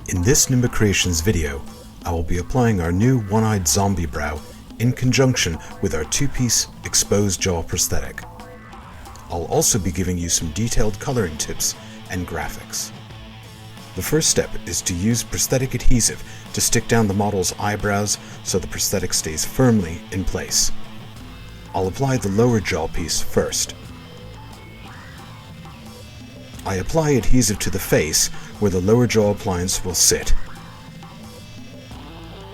In this Nimba Creations video, I will be applying our new one-eyed zombie brow in conjunction with our two-piece exposed jaw prosthetic. I'll also be giving you some detailed coloring tips and graphics. The first step is to use prosthetic adhesive to stick down the model's eyebrows so the prosthetic stays firmly in place. I'll apply the lower jaw piece first. I apply adhesive to the face where the lower jaw appliance will sit.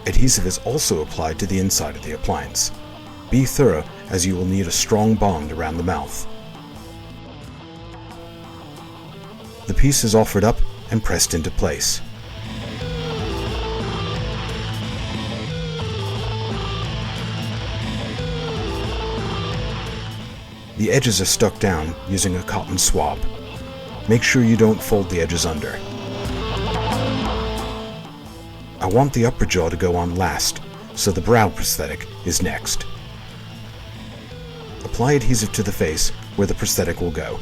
Adhesive is also applied to the inside of the appliance. Be thorough, as you will need a strong bond around the mouth. The piece is offered up and pressed into place. The edges are stuck down using a cotton swab. Make sure you don't fold the edges under. I want the upper jaw to go on last, so the brow prosthetic is next. Apply adhesive to the face where the prosthetic will go.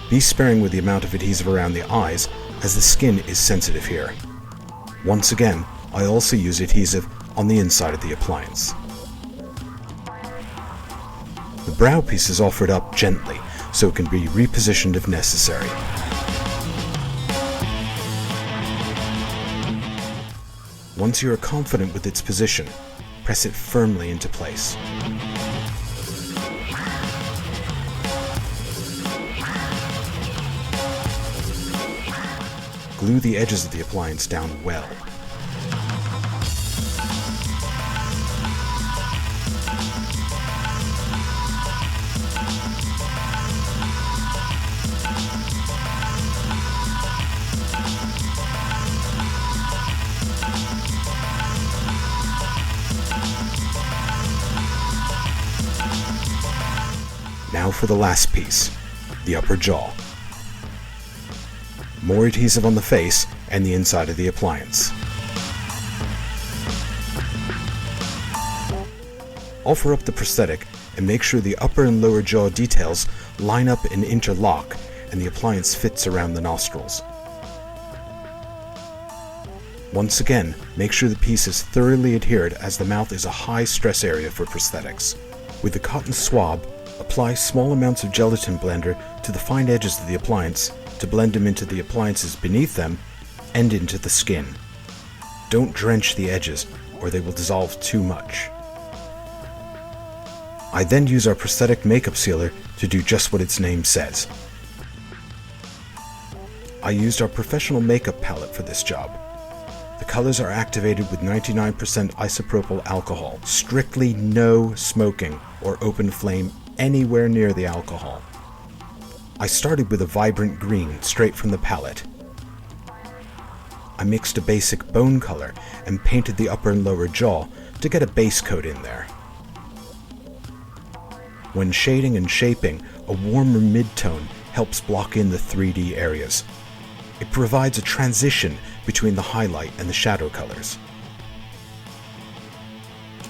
Be sparing with the amount of adhesive around the eyes, as the skin is sensitive here. Once again, I also use adhesive on the inside of the appliance. The brow piece is offered up gently, so it can be repositioned if necessary. Once you are confident with its position, press it firmly into place. Glue the edges of the appliance down well. Now for the last piece, the upper jaw. More adhesive on the face and the inside of the appliance. Offer up the prosthetic and make sure the upper and lower jaw details line up and interlock and the appliance fits around the nostrils. Once again, make sure the piece is thoroughly adhered, as the mouth is a high stress area for prosthetics. With the cotton swab, apply small amounts of gelatin blender to the fine edges of the appliance to blend them into the appliances beneath them and into the skin. Don't drench the edges or they will dissolve too much. I then use our prosthetic makeup sealer to do just what its name says. I used our professional makeup palette for this job. The colors are activated with 99% isopropyl alcohol. Strictly no smoking or open flame anywhere near the alcohol. I started with a vibrant green straight from the palette. I mixed a basic bone color and painted the upper and lower jaw to get a base coat in there. When shading and shaping, a warmer mid-tone helps block in the 3D areas. It provides a transition between the highlight and the shadow colors.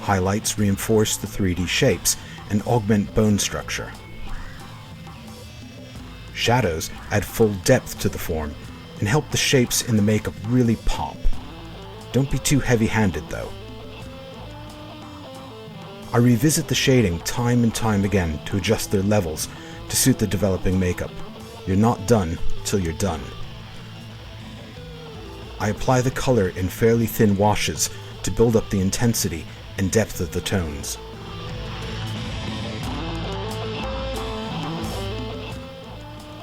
Highlights reinforce the 3D shapes and augment bone structure. Shadows add full depth to the form and help the shapes in the makeup really pop. Don't be too heavy-handed though. I revisit the shading time and time again to adjust their levels to suit the developing makeup. You're not done till you're done. I apply the color in fairly thin washes to build up the intensity and depth of the tones.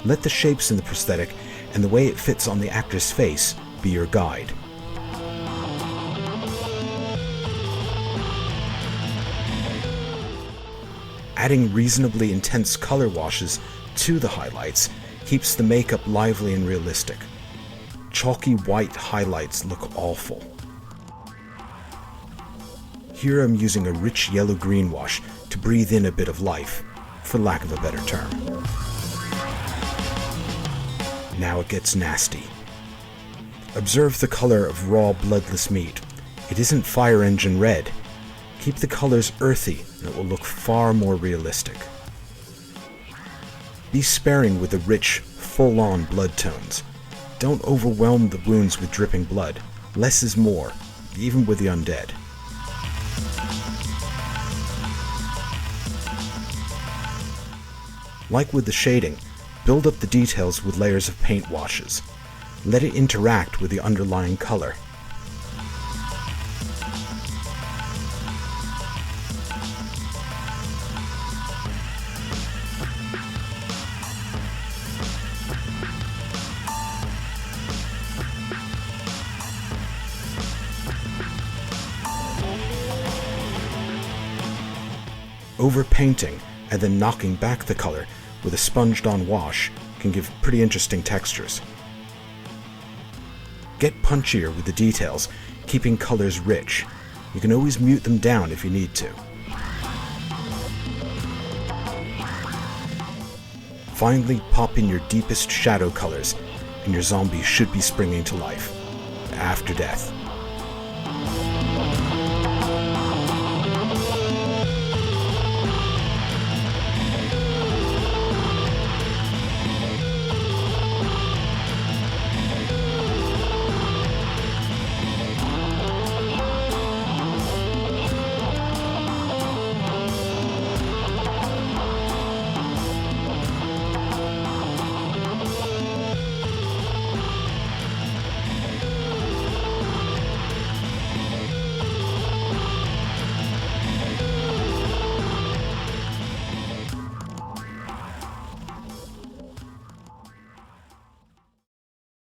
Let the shapes in the prosthetic and the way it fits on the actor's face be your guide. Adding reasonably intense color washes to the highlights keeps the makeup lively and realistic. Chalky white highlights look awful. Here I'm using a rich yellow-green wash to breathe in a bit of life. for lack of a better term. Now it gets nasty. Observe the color of raw bloodless meat. It isn't fire engine red. Keep the colors earthy and it will look far more realistic. Be sparing with the rich, full-on blood tones. Don't overwhelm the wounds with dripping blood. Less is more, even with the undead. Like with the shading, build up the details with layers of paint washes. Let it interact with the underlying color. Overpainting and then knocking back the color with a sponged-on wash can give pretty interesting textures. Get punchier with the details, keeping colors rich. You can always mute them down if you need to. Finally, pop in your deepest shadow colors, and your zombie should be springing to life after death.